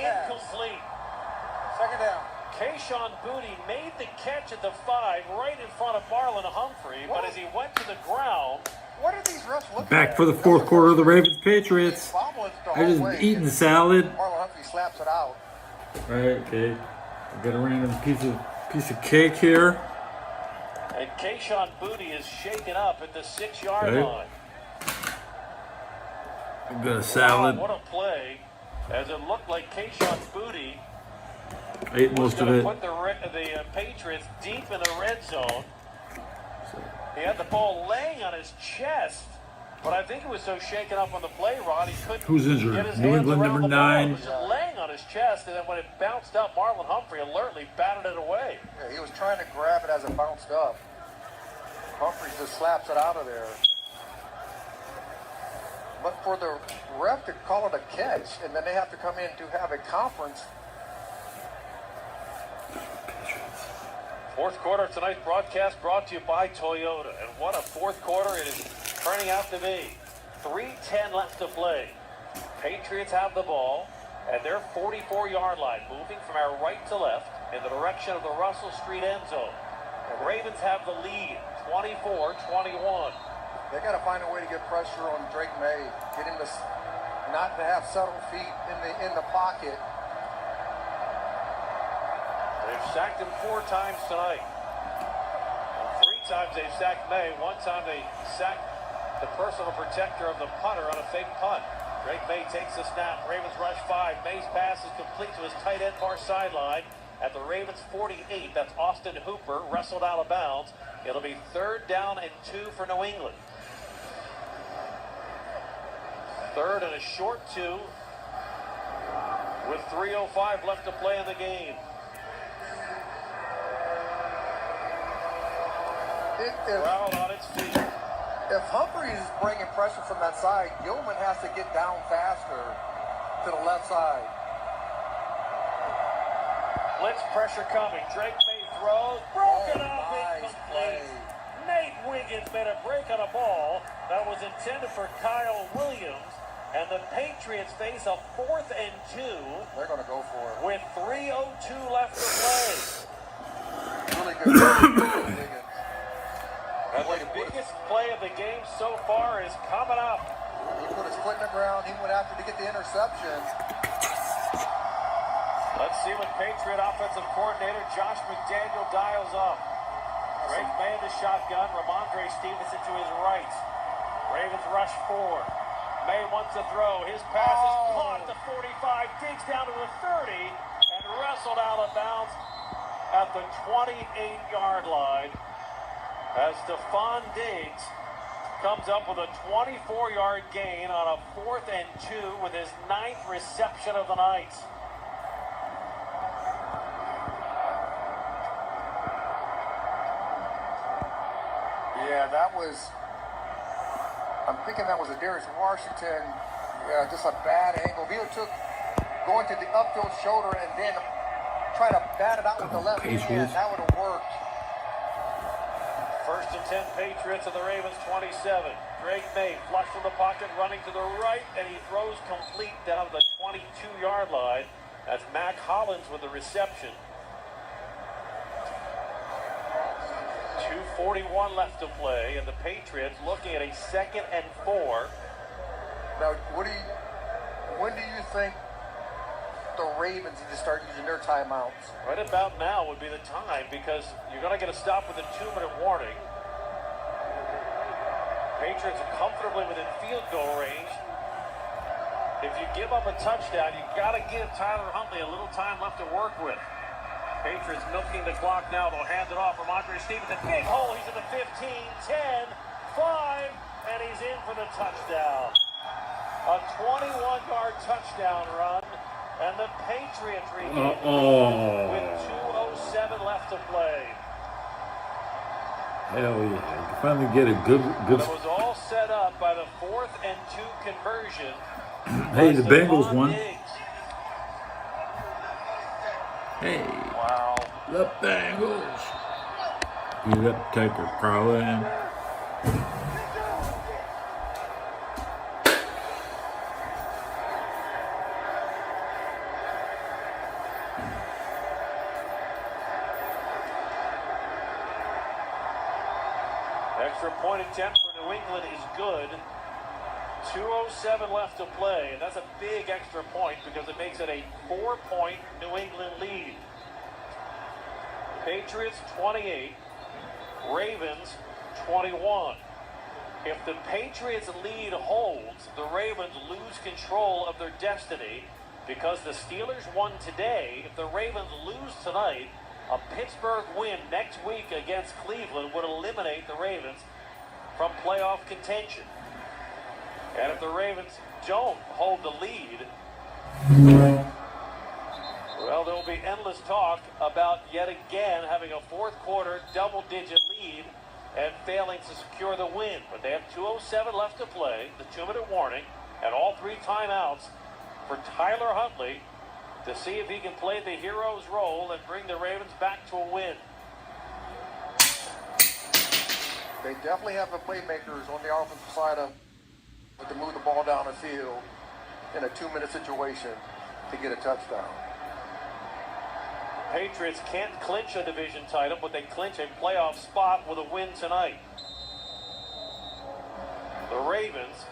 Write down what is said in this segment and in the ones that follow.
incomplete. Second down. Kayshawn Booty made the catch at the 5 right in front of Marlon Humphrey, but as he went to the ground... What are these refs looking Back at? for the fourth quarter of the Ravens-Patriots. I just eating salad. Marlon Humphrey slaps it out. Alright, okay. I got a random piece of cake here. And Kayshawn Booty is shaken up at the 6-yard line. I got a salad. Wow, what a play. As it looked like Kayshawn Booty ate most of it. Put the Patriots deep in the red zone. He had the ball laying on his chest, but I think he was so shaken up on the play, Ron, he couldn't Who's injured? get his New hands England around number the ball. 9. It was just laying on his chest, and then when it bounced up, Marlon Humphrey alertly batted it away. Yeah, he was trying to grab it as it bounced up. Humphrey just slaps it out of there. But for the ref to call it a catch, and then they have to come in to have a conference. Fourth quarter of tonight's broadcast brought to you by Toyota. And what a fourth quarter it is turning out to be. 3:10 left to play. Patriots have the ball at their 44-yard line, moving from our right to left in the direction of the Russell Street end zone. The Ravens have the lead, 24-21. They got to find a way to get pressure on Drake May, get him to not to have settled feet in the pocket. They've sacked him 4 times tonight. And 3 times they've sacked May. 1 time they sacked the personal protector of the punter on a fake punt. Drake May takes the snap. Ravens rush 5. May's pass is complete to his tight end far sideline at the Ravens 48. That's Austin Hooper, wrestled out of bounds. It'll be 3rd down and 2 for New England. 3rd and a short 2 with 3:05 left to play in the game. Crowd on its feet. If Humphrey is bringing pressure from that side, Gilman has to get down faster to the left side. Blitz pressure coming. Drake May throws. Broken up. Nice play. Nate Wiggins made a break on a ball that was intended for Kyle Williams. And the Patriots face a 4th and 2. They're going to go for it. With 3:02 left to play. Really good. And the biggest play of the game so far is coming up. He put his foot in the ground. He went after to get the interception. Let's see what Patriot offensive coordinator Josh McDaniel dials up. Drake May in the shotgun. Ramondre Stevenson to his right. Ravens rush 4. May wants to throw. His pass is caught at the 45. Digs down to the 30 and wrestled out of bounds at the 28-yard line. As Stephon Diggs comes up with a 24-yard gain on a 4th and 2 with his 9th reception of the night. Yeah, that was, I'm thinking that was a Darius Washington, just a bad angle. He took going to the upfield shoulder and then try to bat it out with the left hand. That would have worked. 1st and 10 Patriots of the Ravens 27. Drake May flush from the pocket, running to the right, and he throws complete down the 22-yard line. That's Mac Hollins with the reception. 2:41 left to play, and the Patriots looking at a 2nd and 4. Now, when do you think the Ravens need to start using their timeouts? Right about now would be the time, because you're going to get a stop with a 2-minute warning. Patriots are comfortably within field goal range. If you give up a touchdown, you've got to give Tyler Huntley a little time left to work with. Patriots milking the clock now. They'll hand it off from Ramondre Stevenson. Big hole. He's in the 15, 10, 5, and he's in for the touchdown. A 21-yard touchdown run. And the Patriots regain with 2:07 left to play. Hell yeah. You can finally get a good... It was all set up by the 4th and 2 conversion. Hey, the Bengals won. Hey. Wow. The Bengals. Get up, Tucker Carlin. extra point attempt for New England is good. 2:07 left to play, and that's a big extra point because it makes it a 4-point New England lead. Patriots 28, Ravens 21. If the Patriots lead holds, the Ravens lose control of their destiny because the Steelers won today. If the Ravens lose tonight, a Pittsburgh win next week against Cleveland would eliminate the Ravens from playoff contention. And if the Ravens don't hold the lead, well, there will be endless talk about yet again having a fourth quarter double-digit lead and failing to secure the win. But they have 2:07 left to play, the 2-minute warning, and all 3 timeouts for Tyler Huntley to see if he can play the hero's role and bring the Ravens back to a win. They definitely have the playmakers on the offensive side of to move the ball down the field in a 2-minute situation to get a touchdown. Patriots can't clinch a division title, but they clinch a playoff spot with a win tonight. The Ravens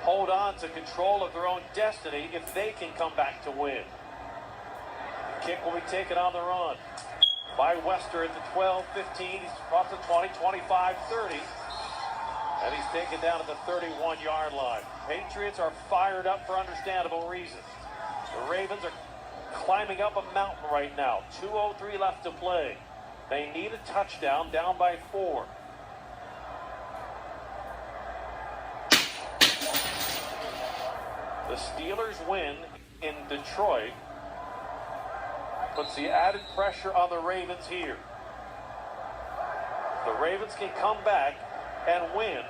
hold on to control of their own destiny if they can come back to win. The kick will be taken on the run by Wester at the 12-15. He's off the 20, 25, 30. And he's taken down at the 31-yard line. Patriots are fired up for understandable reasons. The Ravens are climbing up a mountain right now. 2:03 left to play. They need a touchdown, down by 4. The Steelers win in Detroit puts the added pressure on the Ravens here. The Ravens can come back and win.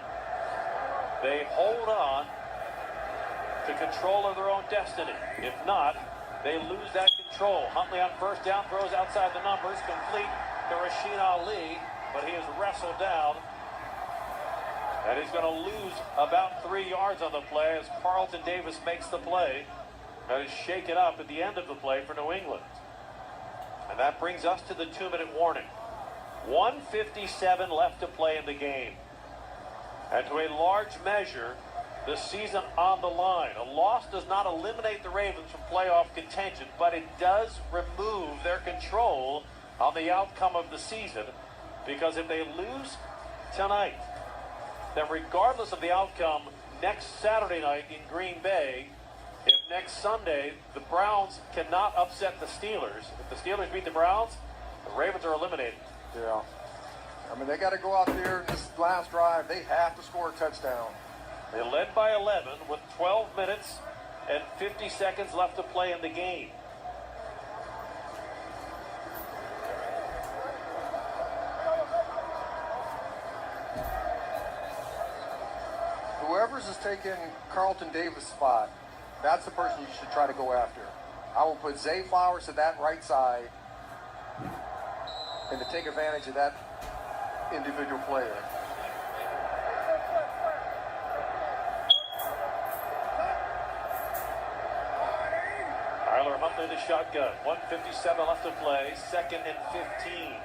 They hold on to control of their own destiny. If not, they lose that control. Huntley on first down, throws outside the numbers, complete to Rashid Ali, but he is wrestled down. And he's going to lose about 3 yards on the play as Carlton Davis makes the play. That is shaken up at the end of the play for New England. And that brings us to the 2-minute warning. 1:57 left to play in the game. And to a large measure, the season on the line. A loss does not eliminate the Ravens from playoff contention, but it does remove their control on the outcome of the season. Because if they lose tonight, then regardless of the outcome next Saturday night in Green Bay, if next Sunday the Browns cannot upset the Steelers, if the Steelers beat the Browns, the Ravens are eliminated. Yeah. I mean, they got to go out there in this last drive. They have to score a touchdown. They led by 11 with 12 minutes and 50 seconds left to play in the game. Whoever's is taking Carlton Davis' spot, that's the person you should try to go after. I will put Zay Flowers to that right side and to take advantage of that individual player. Tyler Huntley the shotgun. 1:57 left to play. 2nd and 15.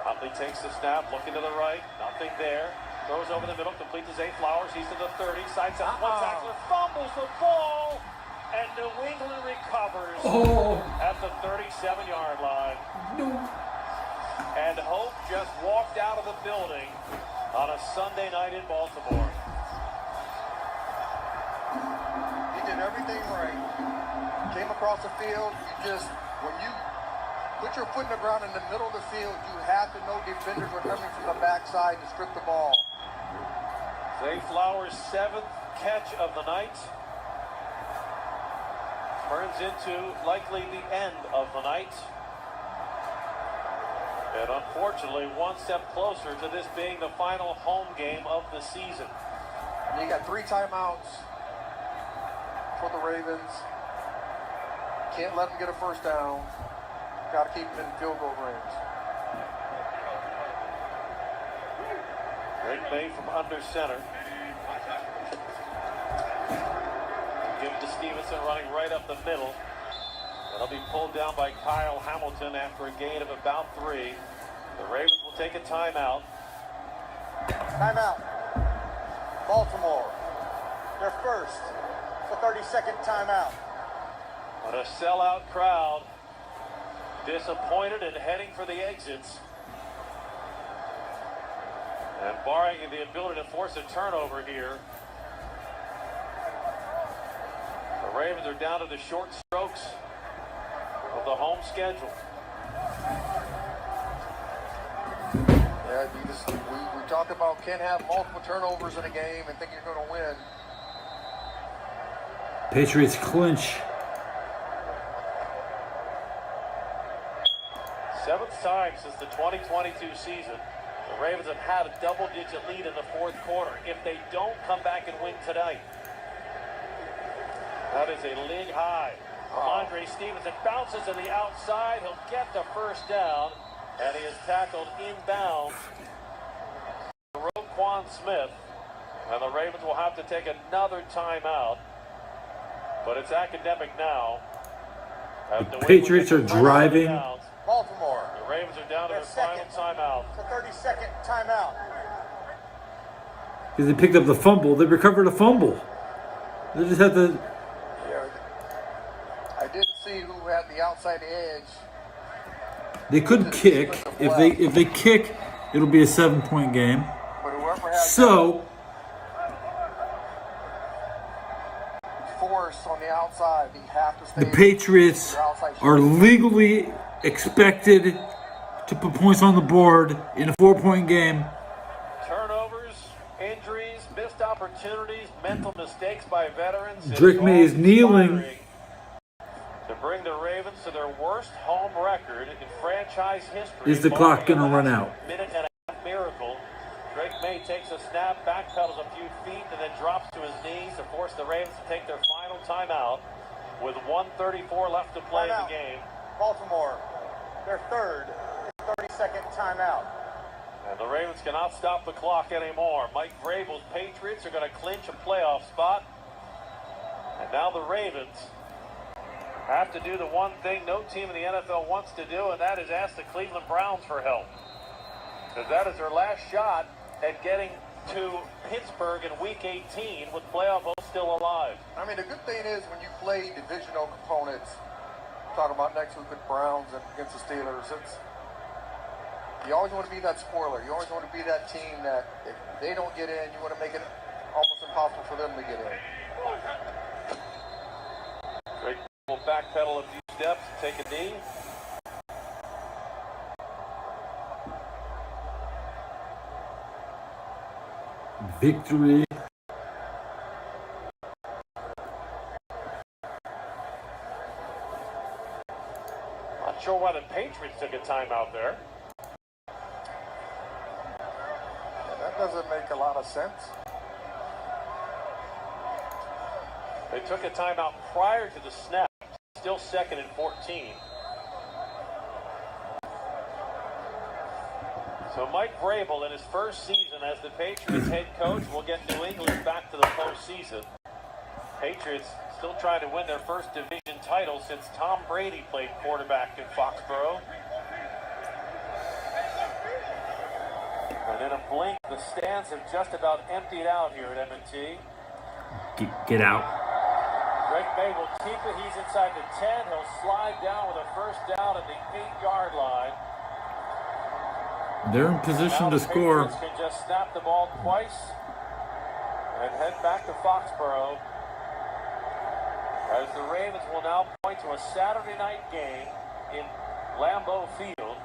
Huntley takes the snap, looking to the right. Nothing there. Throws over the middle, complete to Zay Flowers. He's to the 30. Sides up. One tackler fumbles the ball. And New England recovers at the 37-yard line. And hope just walked out of the building on a Sunday night in Baltimore. He did everything right. Came across the field. When you put your foot in the ground in the middle of the field, you have to know defenders are coming from the backside to strip the ball. Zay Flowers' 7th catch of the night turns into likely the end of the night. And unfortunately, one step closer to this being the final home game of the season. And you got 3 timeouts for the Ravens. Can't let them get a first down. Got to keep them in field goal range. Great made from under center. Give it to Stevenson running right up the middle. That'll be pulled down by Kyle Hamilton after a gain of about 3. The Ravens will take a timeout. Timeout. Baltimore. Their first. It's a 30-second timeout. What a sellout crowd. Disappointed and heading for the exits. And barring the ability to force a turnover here, the Ravens are down to the short strokes of the home schedule. Yeah, we talked about can't have multiple turnovers in a game and think you're going to win. Patriots clinch. Seventh time since the 2022 season, the Ravens have had a double-digit lead in the fourth quarter. If they don't come back and win tonight, that is a league high. Ramondre Stevenson bounces to the outside. He'll get the first down, and he is tackled inbounds. Roquan Smith, and the Ravens will have to take another timeout. But it's academic now. The Patriots are driving. Baltimore. The Ravens are down to their final timeout. It's a 30-second timeout. Because they picked up the fumble. They recovered a fumble. They just had to... Yeah, I didn't see who had the outside edge. They could kick. If they kick, it'll be a 7-point game. But whoever has So... force on the outside, you have to stay. The Patriots are legally expected to put points on the board in a 4-point game. Turnovers, injuries, missed opportunities, mental mistakes by veterans. Drake May is kneeling. To bring the Ravens to their worst home record in franchise history. Is the clock going to run out? Minute and a half miracle. Drake May takes a snap, backpedals a few feet, and then drops to his knees to force the Ravens to take their final timeout with 1:34 left to play in the game. Baltimore, their third 30-second timeout. And the Ravens cannot stop the clock anymore. Mike Vrabel's Patriots are going to clinch a playoff spot. And now the Ravens have to do the one thing no team in the NFL wants to do, and that is ask the Cleveland Browns for help. Because that is their last shot at getting to Pittsburgh in Week 18 with playoff hopes still alive. I mean, the good thing is when you play divisional components, talking about next week with Browns and against the Steelers, you always want to be that spoiler. You always want to be that team that if they don't get in, you want to make it almost impossible for them to get in. Drake will backpedal a few steps, take a knee. Victory. Not sure why the Patriots took a timeout there. That doesn't make a lot of sense. They took a timeout prior to the snap, still 2nd and 14. So Mike Vrabel, in his first season as the Patriots head coach, will get New England back to the postseason. Patriots still trying to win their first division title since Tom Brady played quarterback in Foxborough. And in a blink, the stands have just about emptied out here at M&T. Get out. Drake May will keep it. He's inside the 10. He'll slide down with a first down at the 8-yard line. They're in position to score. Patriots can just snap the ball twice and head back to Foxborough, as the Ravens will now point to a Saturday night game in Lambeau Field,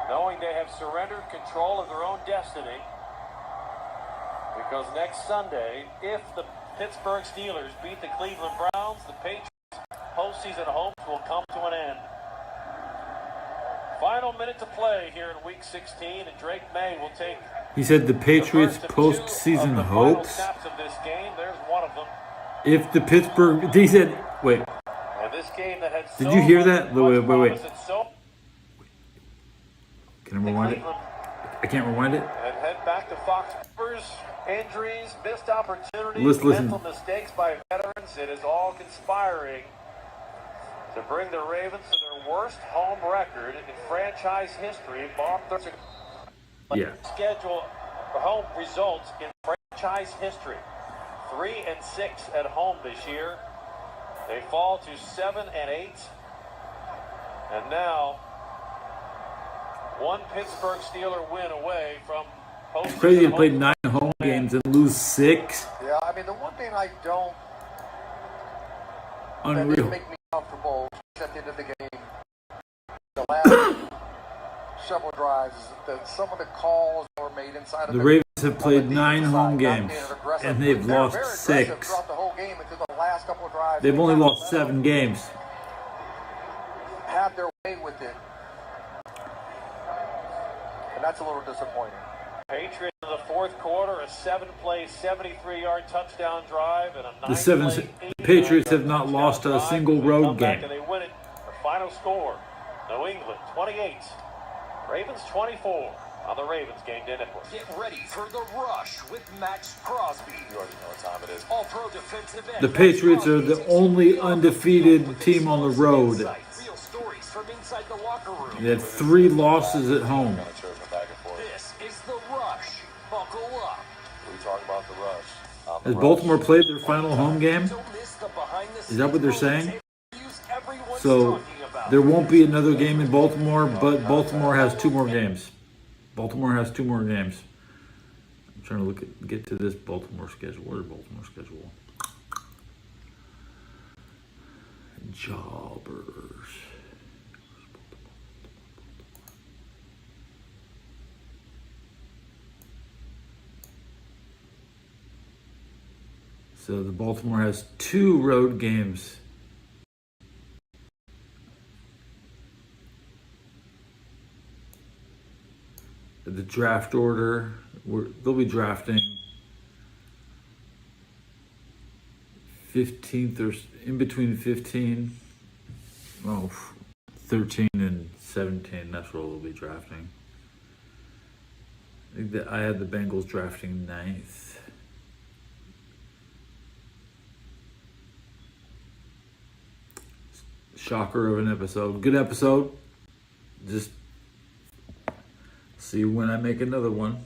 knowing they have surrendered control of their own destiny, because next Sunday, if the Pittsburgh Steelers beat the Cleveland Browns, the Patriots' postseason hopes will come to an end. Final minute to play here in Week 16, and Drake May will take. He said the Patriots' the postseason hopes. Snaps of this game. There's one of them. If the Pittsburgh, he said, wait. And this game that had Did you hear that? Wait. So Can I rewind it? I can't rewind it. and head back to Foxborough. Injuries, missed opportunities, Listen. mental mistakes by veterans. It is all conspiring to bring the Ravens to their worst home record in franchise history. Yeah. Schedule home results in franchise history. 3-6 at home this year. They fall to 7-8. And now, one Pittsburgh Steeler win away from hosting. It's crazy to play 9 home games and lose 6. Yeah, I mean, the one thing I don't that Unreal. didn't make me comfortable at the end of the game, the last several drives, is that some of the calls that were made inside of The Ravens have played 9 home games, and they've They're lost very aggressive 6. throughout the whole game until the last couple of drives. They've only lost 7 games. Had their way with it, and that's a little disappointing. Patriots in the fourth quarter, a 7-play, 73-yard touchdown drive, and a 9-play, The Patriots have not lost a single road game. And they win it. The final score: New England 28, Ravens 24 on the Ravens Game Day Network. Get ready for the rush with Max Crosby. You already know what time it is. All-pro defensive end. The Patriots are the only undefeated team on the road. Real stories from inside the locker room. They had 3 losses at home. This is the rush. Buckle up. We talk about the rush. Has Baltimore played their final home game? Don't miss the behind-the-scenes Is that what they're saying? interviews everyone's So talking about. there won't be another game in Baltimore, but Baltimore has 2 more games. Baltimore has 2 more games. I'm trying to get to this Baltimore schedule. Where's Baltimore schedule? Jobbers. So the Baltimore has 2 road games. The draft order, they'll be drafting 15th or in between 13 and 17. That's what they'll be drafting. I think that I had the Bengals drafting 9th. Shocker of an episode. Good episode. Just see when I make another one.